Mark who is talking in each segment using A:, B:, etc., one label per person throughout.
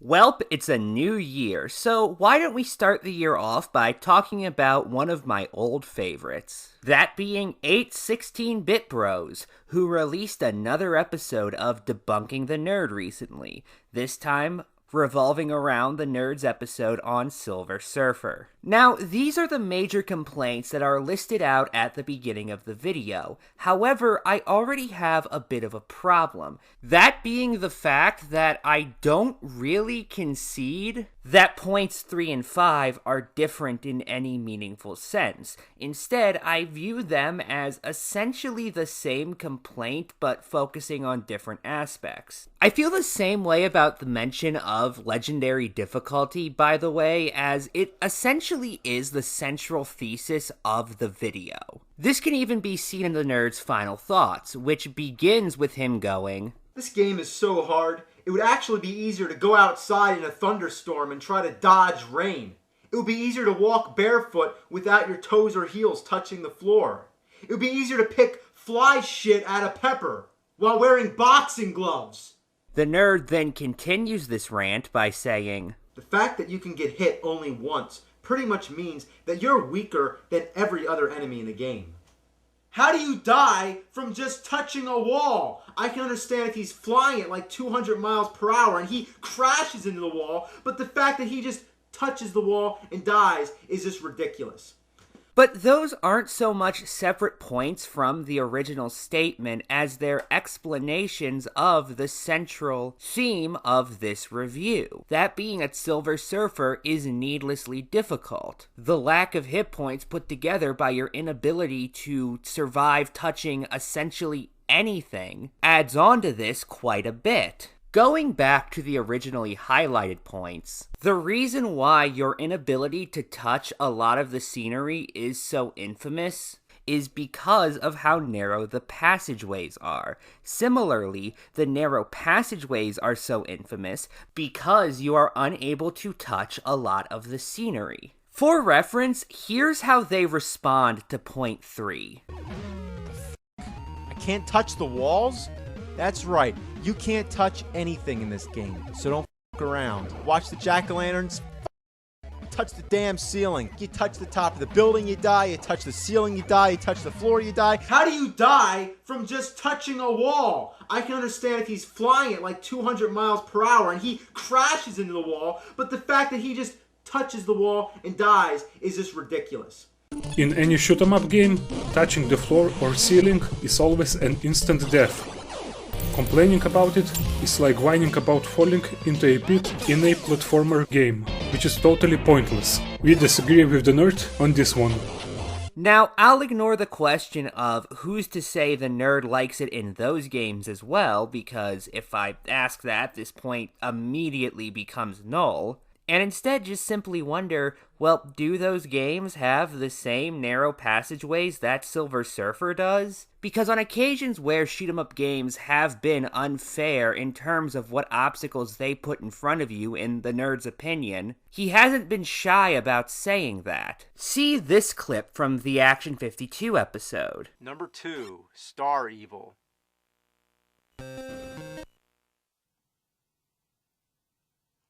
A: Welp, it's a new year, so why don't we start the year off by talking about one of my old favorites. That being 8 16-bit bros, who released another episode of Debunking the Nerd recently, this time revolving around the Nerds episode on Silver Surfer. Now, these are the major complaints that are listed out at the beginning of the video. However, I already have a bit of a problem. That being the fact that I don't really concede that points 3 and 5 are different in any meaningful sense. Instead, I view them as essentially the same complaint, but focusing on different aspects. I feel the same way about the mention of legendary difficulty, by the way, as it essentially is the central thesis of the video. This can even be seen in the nerd's final thoughts, which begins with him going,
B: "This game is so hard, it would actually be easier to go outside in a thunderstorm and try to dodge rain. It would be easier to walk barefoot without your toes or heels touching the floor. It would be easier to pick fly shit out of pepper while wearing boxing gloves."
A: The nerd then continues this rant by saying,
B: "The fact that you can get hit only once pretty much means that you're weaker than every other enemy in the game. How do you die from just touching a wall? I can understand if he's flying at like 200 miles per hour and he crashes into the wall, but the fact that he just touches the wall and dies is just ridiculous."
A: But those aren't so much separate points from the original statement as they're explanations of the central theme of this review. That being that Silver Surfer is needlessly difficult. The lack of hit points put together by your inability to survive touching essentially anything adds on to this quite a bit. Going back to the originally highlighted points, the reason why your inability to touch a lot of the scenery is so infamous is because of how narrow the passageways are. Similarly, the narrow passageways are so infamous because you are unable to touch a lot of the scenery. For reference, here's how they respond to point 3.
C: "I can't touch the walls?" That's right, you can't touch anything in this game, so don't f*** around. Watch the jack-o'-lanterns, touch the damn ceiling. You touch the top of the building, you die. You touch the ceiling, you die. You touch the floor, you die.
B: How do you die from just touching a wall? I can understand if he's flying at like 200 miles per hour and he crashes into the wall, but the fact that he just touches the wall and dies is just ridiculous.
D: In any shoot-'em-up game, touching the floor or ceiling is always an instant death. Complaining about it is like whining about falling into a pit in a platformer game, which is totally pointless. We disagree with the nerd on this one.
A: Now, I'll ignore the question of who's to say the nerd likes it in those games as well, because if I ask that, this point immediately becomes null. And instead just simply wonder, well, do those games have the same narrow passageways that Silver Surfer does? Because on occasions where shoot-'em-up games have been unfair in terms of what obstacles they put in front of you in the nerd's opinion, he hasn't been shy about saying that. See this clip from the Action 52 episode.
C: Number 2, Star Evil.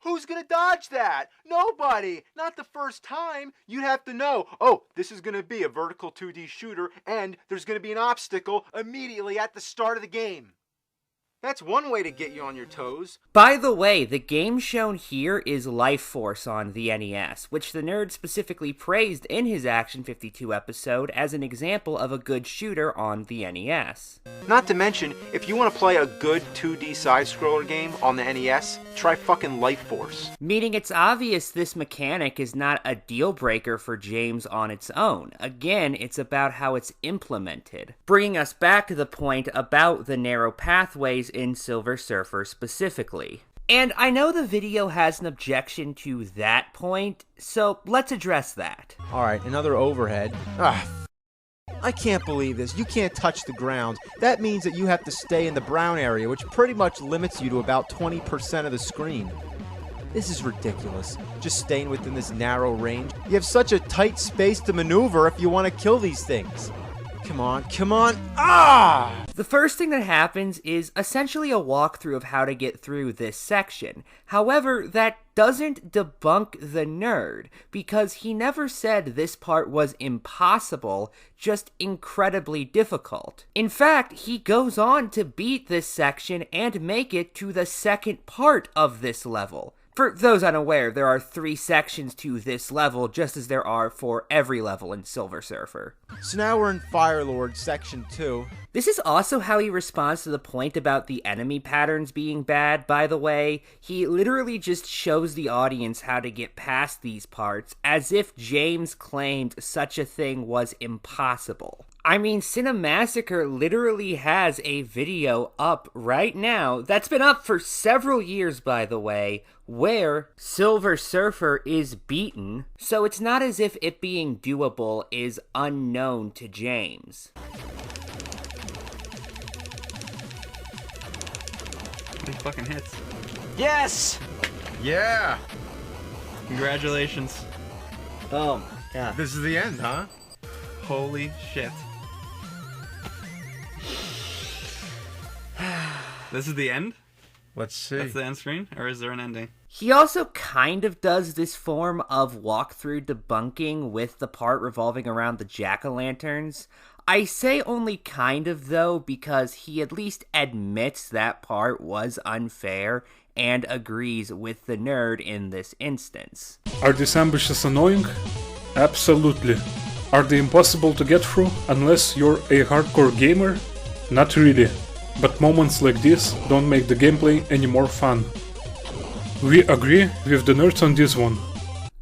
C: Who's gonna dodge that? Nobody! Not the first time! You'd have to know, oh, this is gonna be a vertical 2D shooter, and there's gonna be an obstacle immediately at the start of the game. That's one way to get you on your toes.
A: By the way, the game shown here is Life Force on the NES, which the nerd specifically praised in his Action 52 episode as an example of a good shooter on the NES.
C: Not to mention, if you want to play a good 2D side-scroller game on the NES, try fucking Life Force.
A: Meaning it's obvious this mechanic is not a deal breaker for James on its own. Again, it's about how it's implemented. Bringing us back to the point about the narrow pathways in Silver Surfer specifically. And I know the video has an objection to that point, so let's address that.
C: Alright, another overhead. I can't believe this. You can't touch the ground. That means that you have to stay in the brown area, which pretty much limits you to about 20% of the screen. This is ridiculous. Just staying within this narrow range. You have such a tight space to maneuver if you want to kill these things. Come on, come on. Ah!
A: The first thing that happens is essentially a walkthrough of how to get through this section. However, that doesn't debunk the nerd, because he never said this part was impossible, just incredibly difficult. In fact, he goes on to beat this section and make it to the second part of this level. For those unaware, there are 3 sections to this level, just as there are for every level in Silver Surfer.
C: So now we're in Fire Lord Section 2.
A: This is also how he responds to the point about the enemy patterns being bad, by the way. He literally just shows the audience how to get past these parts, as if James claimed such a thing was impossible. I mean, Cinemassacre literally has a video up right now, that's been up for several years, by the way, where Silver Surfer is beaten, so it's not as if it being doable is unknown to James.
E: He fucking hits.
B: Yes!
F: Yeah!
E: Congratulations.
B: Oh my god.
F: This is the end, huh?
E: Holy shit. This is the end?
F: Let's see.
E: That's the end screen? Or is there an ending?
A: He also kind of does this form of walkthrough debunking with the part revolving around the jack-o'-lanterns. I say only kind of, though, because he at least admits that part was unfair and agrees with the nerd in this instance.
D: Are these ambushes annoying? Absolutely. Are they impossible to get through unless you're a hardcore gamer? Not really. But moments like this don't make the gameplay any more fun. We agree with the nerds on this one.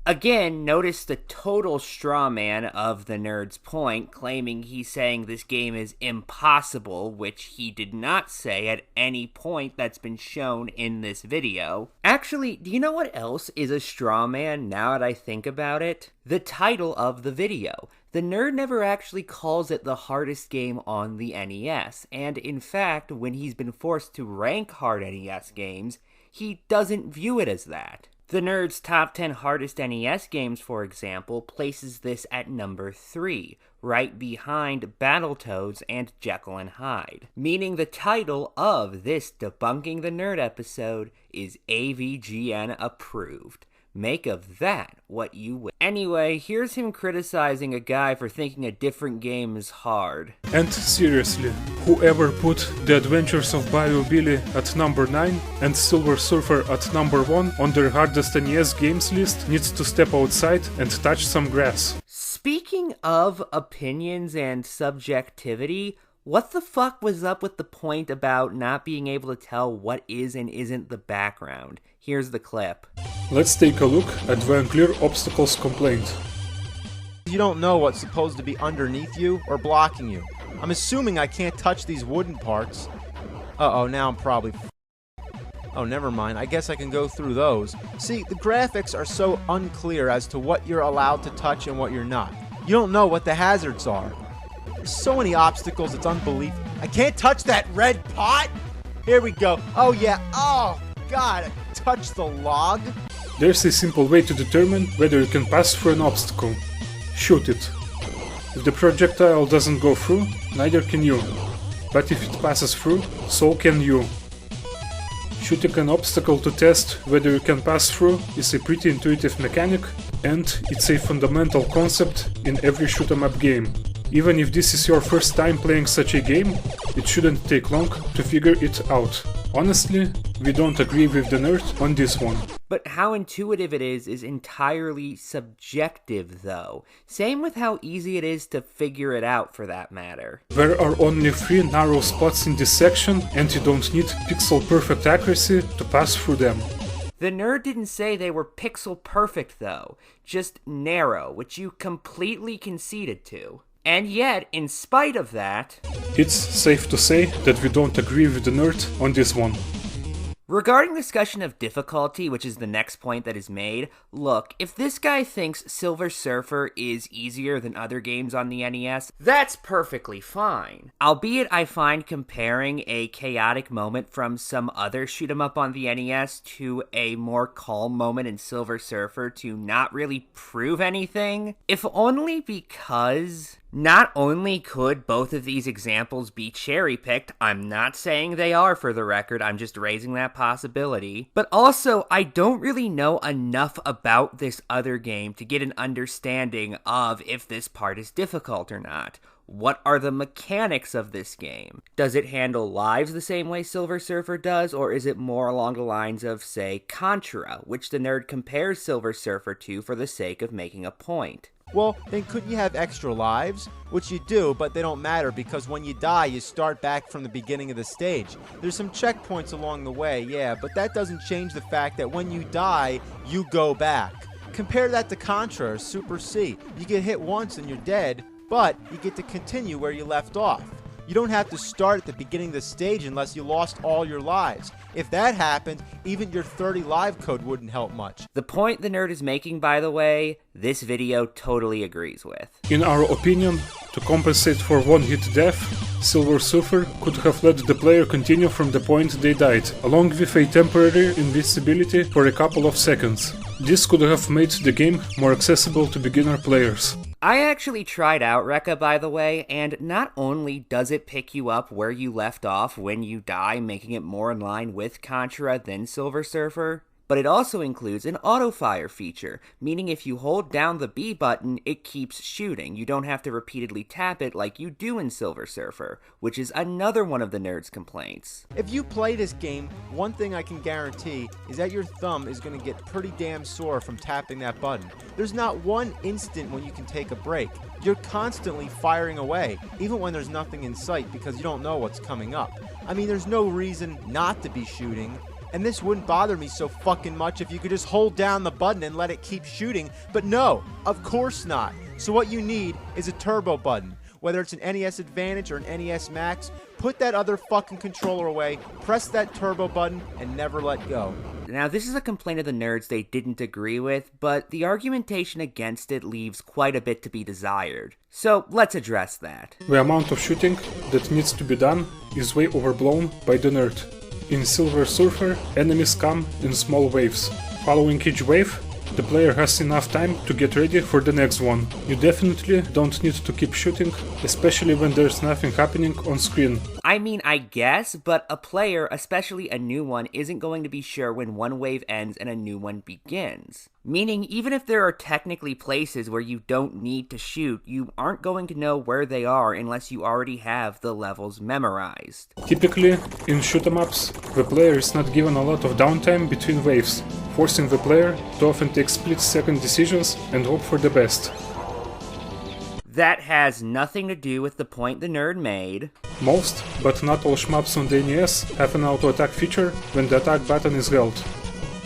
A: Again, notice the total straw man of the nerd's point, claiming he's saying this game is impossible, which he did not say at any point that's been shown in this video. Actually, do you know what else is a straw man now that I think about it? The title of the video. The nerd never actually calls it the hardest game on the NES, and in fact, when he's been forced to rank hard NES games, he doesn't view it as that. The nerd's top 10 hardest NES games, for example, places this at number 3, right behind Battletoads and Jekyll and Hyde, meaning the title of this Debunking the Nerd episode is AVGN approved. Make of that what you will. Anyway, here's him criticizing a guy for thinking a different game is hard.
D: And seriously, whoever put The Adventures of Bayou Billy at number 9 and Silver Surfer at number 1 on their hardest NES games list needs to step outside and touch some grass.
A: Speaking of opinions and subjectivity, what the fuck was up with the point about not being able to tell what is and isn't the background? Here's the clip.
D: Let's take a look at the unclear obstacles complaint.
C: You don't know what's supposed to be underneath you or blocking you. I'm assuming I can't touch these wooden parts. Uh-oh, now I'm probably Oh, never mind. I guess I can go through those. See, the graphics are so unclear as to what you're allowed to touch and what you're not. You don't know what the hazards are. There's so many obstacles, it's unbelievable. I can't touch that red pot! Here we go. Oh, yeah. Oh, God. I touched the log.
D: There's a simple way to determine whether you can pass through an obstacle. Shoot it. If the projectile doesn't go through, neither can you. But if it passes through, so can you. Shooting an obstacle to test whether you can pass through is a pretty intuitive mechanic, and it's a fundamental concept in every shoot-'em-up game. Even if this is your first time playing such a game, it shouldn't take long to figure it out. Honestly, we don't agree with the nerd on this one.
A: But how intuitive it is entirely subjective, though. Same with how easy it is to figure it out, for that matter.
D: There are only 3 narrow spots in this section, and you don't need pixel-perfect accuracy to pass through them.
A: The nerd didn't say they were pixel perfect, though. Just narrow, which you completely conceded to. And yet, in spite of that,
D: it's safe to say that we don't agree with the nerd on this one.
A: Regarding discussion of difficulty, which is the next point that is made, look, if this guy thinks Silver Surfer is easier than other games on the NES, that's perfectly fine. Albeit I find comparing a chaotic moment from some other shoot-'em-up on the NES to a more calm moment in Silver Surfer to not really prove anything, if only because Not only could both of these examples be cherry-picked, I'm not saying they are for the record, I'm just raising that possibility, but also I don't really know enough about this other game to get an understanding of if this part is difficult or not. What are the mechanics of this game? Does it handle lives the same way Silver Surfer does, or is it more along the lines of, say, Contra, which the nerd compares Silver Surfer to for the sake of making a point?
C: Well, then couldn't you have extra lives? Which you do, but they don't matter because when you die, you start back from the beginning of the stage. There's some checkpoints along the way, yeah, but that doesn't change the fact that when you die, you go back. Compare that to Contra or Super C. You get hit once and you're dead, but you get to continue where you left off. You don't have to start at the beginning of the stage unless you lost all your lives. If that happened, even your 30 live code wouldn't help much.
A: The point the nerd is making, by the way, this video totally agrees with.
D: In our opinion, to compensate for one-hit death, Silver Surfer could have let the player continue from the point they died, along with a temporary invincibility for a couple of seconds. This could have made the game more accessible to beginner players.
A: I actually tried out Rekka, by the way, and not only does it pick you up where you left off when you die, making it more in line with Contra than Silver Surfer, but it also includes an auto-fire feature, meaning if you hold down the B button, it keeps shooting. You don't have to repeatedly tap it like you do in Silver Surfer, which is another one of the nerd's complaints.
C: If you play this game, one thing I can guarantee is that your thumb is going to get pretty damn sore from tapping that button. There's not one instant when you can take a break. You're constantly firing away, even when there's nothing in sight because you don't know what's coming up. I mean, there's no reason not to be shooting. And this wouldn't bother me so fucking much if you could just hold down the button and let it keep shooting, but no, of course not. So what you need is a turbo button. Whether it's an NES Advantage or an NES Max, put that other fucking controller away, press that turbo button, and never let go.
A: Now, this is a complaint of the nerds they didn't agree with, but the argumentation against it leaves quite a bit to be desired. So, let's address that.
D: The amount of shooting that needs to be done is way overblown by the nerd. In Silver Surfer, enemies come in small waves. Following each wave, the player has enough time to get ready for the next one. You definitely don't need to keep shooting, especially when there's nothing happening on screen.
A: I mean, I guess, but a player, especially a new one, isn't going to be sure when one wave ends and a new one begins. Meaning, even if there are technically places where you don't need to shoot, you aren't going to know where they are unless you already have the levels memorized.
D: Typically, in shoot-em-ups, the player is not given a lot of downtime between waves, forcing the player to often take split-second decisions and hope for the best.
A: That has nothing to do with the point the nerd made.
D: Most, but not all shmups on the NES have an auto-attack feature when the attack button is held.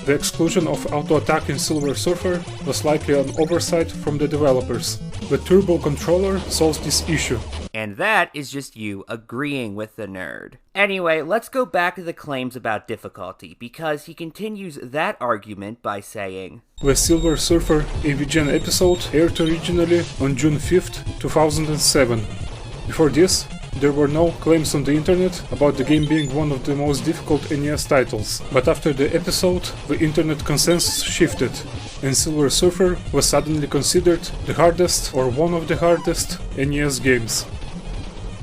D: The exclusion of auto-attack in Silver Surfer was likely an oversight from the developers. The Turbo controller solves this issue.
A: And that is just you agreeing with the nerd. Anyway, let's go back to the claims about difficulty, because he continues that argument by saying,
D: The Silver Surfer AVGen episode aired originally on June 5th, 2007. Before this, there were no claims on the internet about the game being one of the most difficult NES titles, but after the episode, the internet consensus shifted, and Silver Surfer was suddenly considered the hardest or one of the hardest NES games.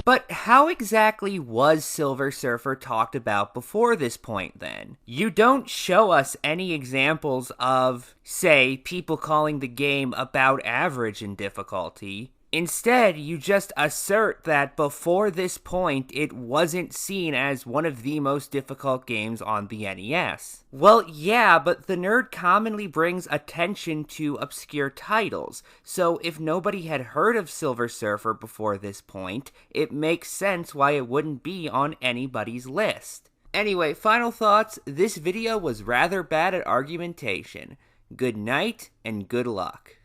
A: But how exactly was Silver Surfer talked about before this point then? You don't show us any examples of, say, people calling the game about average in difficulty. Instead, you just assert that before this point, it wasn't seen as one of the most difficult games on the NES. Well, yeah, but the nerd commonly brings attention to obscure titles, so if nobody had heard of Silver Surfer before this point, it makes sense why it wouldn't be on anybody's list. Anyway, final thoughts, this video was rather bad at argumentation. Good night, and good luck.